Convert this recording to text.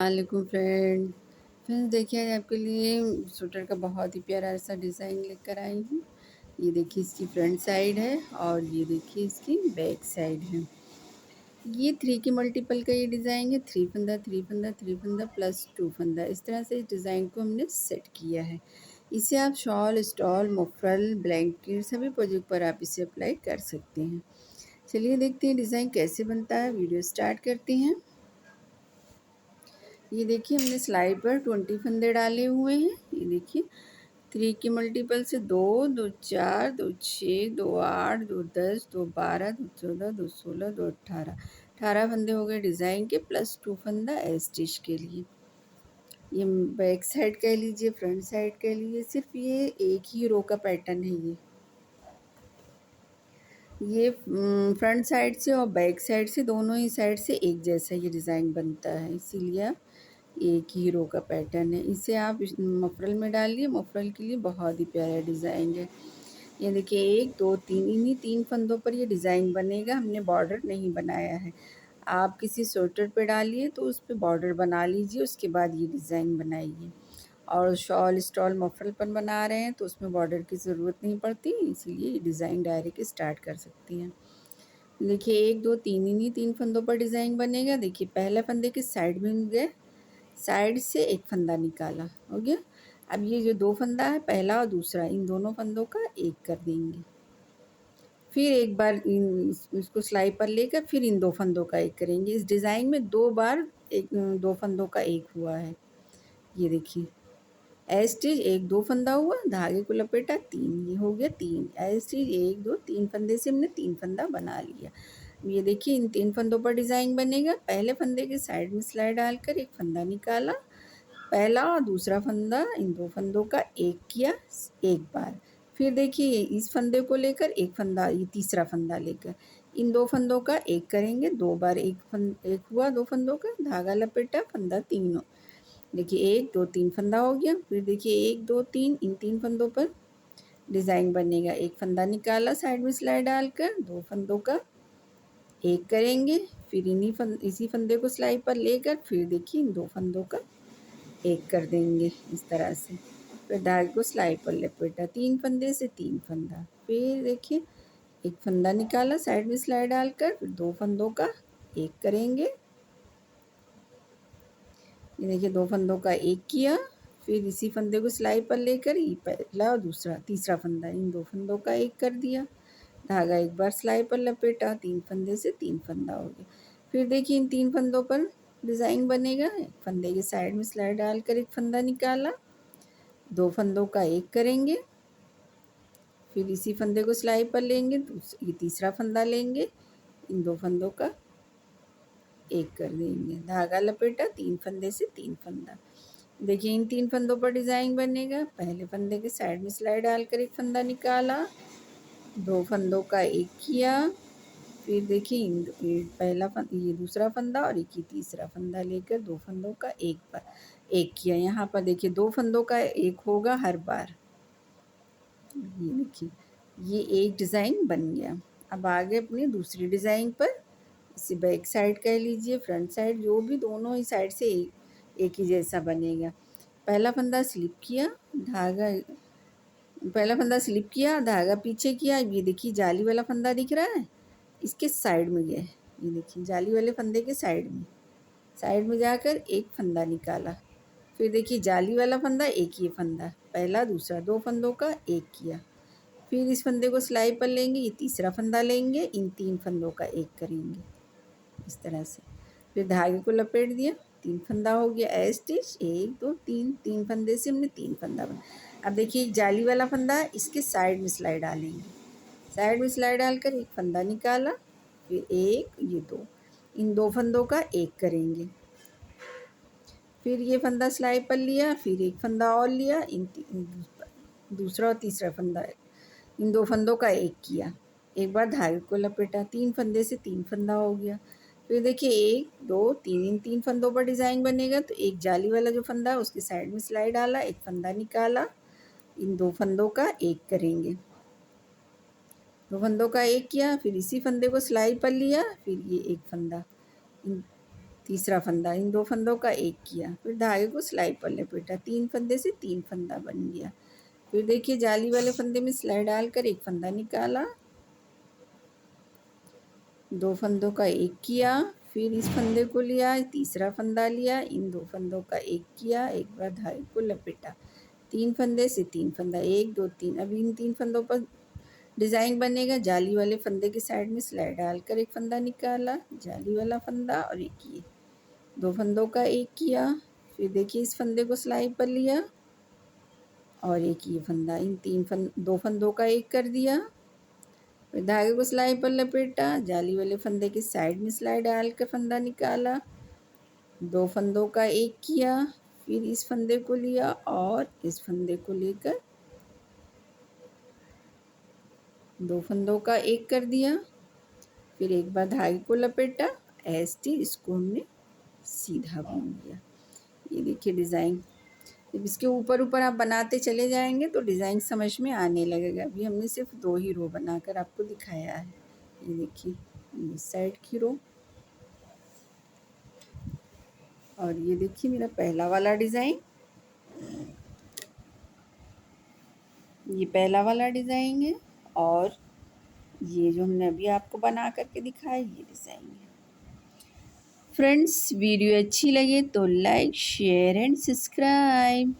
वालेकुम फ्रेंड्स देखिए आज आपके लिए स्वेटर का बहुत ही प्यारा सा डिज़ाइन लेकर आई हूँ। ये देखिए इसकी फ्रंट साइड है और ये देखिए इसकी बैक साइड है। ये 3 की मल्टीपल का ये डिज़ाइन है। 3 फंदा 3 फंदा 3 फंदा प्लस 2 फंदा, इस तरह से इस डिज़ाइन को हमने सेट किया है। इसे आप शॉल, स्टॉल, मफरल, ब्लैंकेट सभी प्रोजेक्ट पर आप इसे अप्लाई कर सकते हैं। चलिए देखते हैं डिज़ाइन कैसे बनता है। वीडियो स्टार्ट करते हैं। ये देखिए हमने सिलाई पर 20 फंदे डाले हुए हैं। ये देखिए 3 की मल्टीपल से 2, 2 4, 2 6, 2 8, 2 10, 2 12, 2 14, 2 16, 2 18, 18 फंदे हो गए डिज़ाइन के, प्लस 2 फंदा स्टिच के लिए। ये बैक साइड कह लीजिए, फ्रंट साइड कह लीजिए, सिर्फ ये एक ही रो का पैटर्न है। ये फ्रंट साइड से और बैक साइड से, दोनों ही साइड से एक जैसा ये डिज़ाइन बनता है, इसीलिए आप एक ही रो का पैटर्न है। इसे आप मफरल में डालिए। मफरल के लिए बहुत ही प्यारा डिज़ाइन है। ये देखिए 1 2 3, इन्हीं 3 फंदों पर ये डिज़ाइन बनेगा। हमने बॉर्डर नहीं बनाया है। आप किसी स्वेटर पे डालिए तो उस पे बॉर्डर बना लीजिए, उसके बाद ये डिज़ाइन बनाइए। और शॉल, स्टॉल, मफरल पर बना रहे हैं तो उसमें बॉर्डर की ज़रूरत नहीं पड़ती, इसीलिए ये डिज़ाइन डायरेक्ट स्टार्ट कर सकती हैं। देखिए 1 2 3, इन्हीं 3 फंदों पर डिज़ाइन बनेगा। देखिए पहले फंदे के साइड में गए, साइड से एक फंदा निकाला, हो गया। अब ये जो 2 फंदा है, पहला और दूसरा, इन दोनों फंदों का एक कर देंगे। फिर एक बार इसको सिलाई पर लेकर फिर इन 2 फंदों का एक करेंगे। इस डिज़ाइन में 2 बार 2 फंदों का एक हुआ है। ये देखिए स्टिच 1 2 फंदा हुआ, धागे को लपेटा 3, ये हो गया 3 स्टिच 1 2 3 फंदे से हमने 3 फंदा बना लिया। ये देखिए इन 3 फंदों पर डिज़ाइन बनेगा। पहले फंदे के साइड में सिलाई डालकर एक फंदा निकाला, पहला और दूसरा फंदा, इन 2 फंदों का एक किया एक बार। फिर देखिए इस फंदे को लेकर एक फंदा, ये तीसरा फंदा लेकर इन 2 फंदों का एक करेंगे। 2 बार एक हुआ 2 फंदों का, धागा लपेटा, फंदा तीनों। देखिए 1 2 3 फंदा हो गया। फिर देखिए 1 2 3, इन 3 फंदों पर डिज़ाइन बनेगा। एक फंदा निकाला साइड में सिलाई डालकर, 2 फंदों का एक करेंगे। फिर इसी फंदे को सिलाई पर लेकर फिर देखिए इन 2 फंदों का एक कर देंगे इस तरह से। फिर धागे को सिलाई पर लपेटा, 3 फंदे से 3 फंदा। फिर देखिए एक फंदा निकाला साइड में सिलाई डालकर, फिर 2 फंदों का एक करेंगे। ये देखिए 2 फंदों का एक किया। फिर इसी फंदे को सिलाई पर लेकर ये पहला और दूसरा तीसरा फंदा, इन 2 फंदों का एक कर दिया। धागा एक बार सिलाई पर लपेटा, 3 फंदे से 3 फंदा हो गया। फिर देखिए इन 3 फंदों पर डिज़ाइन बनेगा। एक फंदे के साइड में सिलाई डालकर एक फंदा निकाला, 2 फंदों का एक करेंगे। फिर इसी फंदे को सिलाई पर लेंगे, ये तीसरा फंदा लेंगे, इन 2 फंदों का एक कर देंगे। धागा लपेटा, 3 फंदे से 3 फंदा। देखिए इन 3 फंदों पर डिज़ाइन बनेगा। पहले फंदे के साइड में सिलाई डालकर एक फंदा निकाला, 2 फंदों का एक किया। फिर देखिए ये ये दूसरा फंदा और एक ही तीसरा फंदा लेकर 2 फंदों का एक किया। यहाँ पर देखिए 2 फंदों का एक होगा हर बार। ये देखिए ये एक डिज़ाइन बन गया। अब आगे अपनी दूसरी डिज़ाइन पर, इसे बैक साइड कह लीजिए, फ्रंट साइड, जो भी दोनों ही साइड से एक ही जैसा बनेगा। पहला फंदा स्लिप किया, धागा पहला फंदा स्लिप किया, धागा पीछे किया। ये देखिए जाली वाला फंदा दिख रहा है, इसके साइड में गए। ये देखिए जाली वाले फंदे के साइड में जाकर एक फंदा निकाला। फिर देखिए जाली वाला फंदा, एक ही फंदा, पहला दूसरा, 2 फंदों का एक किया। फिर इस फंदे को सिलाई पर लेंगे, ये तीसरा फंदा लेंगे, इन 3 फंदों का एक करेंगे इस तरह से। फिर धागे को लपेट दिया, 3 फंदा हो गया स्टिच 1 2 3, 3 फंदे से हमने 3 फंदा बना। अब देखिए जाली वाला फंदा, इसके साइड में सिलाई डालेंगे। साइड में सिलाई डालकर एक फंदा निकाला, फिर 1 ये 2, इन 2 फंदों का एक करेंगे। फिर ये फंदा सिलाई पर लिया, फिर एक फंदा और लिया, दूसरा और तीसरा फंदा, इन 2 फंदों का एक किया। एक बार धागे को लपेटा, 3 फंदे से 3 फंदा हो गया। फिर देखिए 1 2 3, इन 3 फंदों पर डिज़ाइन बनेगा। तो एक जाली वाला जो फंदा है उसके साइड में सिलाई डाला, एक फंदा निकाला, इन 2 फंदों का एक करेंगे। 2 फंदों का एक किया, फिर इसी फंदे को सिलाई पर लिया, फिर ये एक फंदा, इन तीसरा फंदा, इन 2 फंदों का एक किया, फिर धागे को सिलाई पर लपेटा, 3 फंदे से 3 फंदा बन गया। फिर देखिए जाली वाले फंदे में सिलाई डालकर एक फंदा निकाला, 2 फंदों का एक किया, फिर इस फंदे को लिया, तीसरा फंदा लिया, इन 2 फंदों का एक किया, एक बार धागे को लपेटा, 3 फंदे से 3 फंदा, 1 2 3। अब इन 3 फंदों पर डिज़ाइन बनेगा। जाली वाले फंदे के साइड में सिलाई डालकर एक फंदा निकाला, जाली वाला फंदा और एक ये 2 फंदों का एक किया, फिर देखिए इस फंदे को सिलाई पर लिया और एक ये फंदा, इन 2 फंदों का एक कर दिया, फिर धागे को सिलाई पर लपेटा, जाली वाले फंदे के साइड में सिलाई डालकर फंदा निकाला, 2 फंदों का एक किया, फिर इस फंदे को लिया और इस फंदे को लेकर 2 फंदों का एक कर दिया, फिर एक बार धागे को लपेटा, ऐसे इसको हमने सीधा बुन लिया। ये देखिए डिज़ाइन। जब इसके ऊपर ऊपर आप बनाते चले जाएंगे तो डिज़ाइन समझ में आने लगेगा। अभी हमने सिर्फ 2 ही रो बनाकर आपको दिखाया है। ये देखिए इस साइड की रो और ये देखिए मेरा पहला वाला डिज़ाइन, ये पहला वाला डिज़ाइन है और ये जो हमने अभी आपको बना करके दिखाया ये डिज़ाइन है। फ्रेंड्स वीडियो अच्छी लगे तो लाइक शेयर एंड सब्सक्राइब।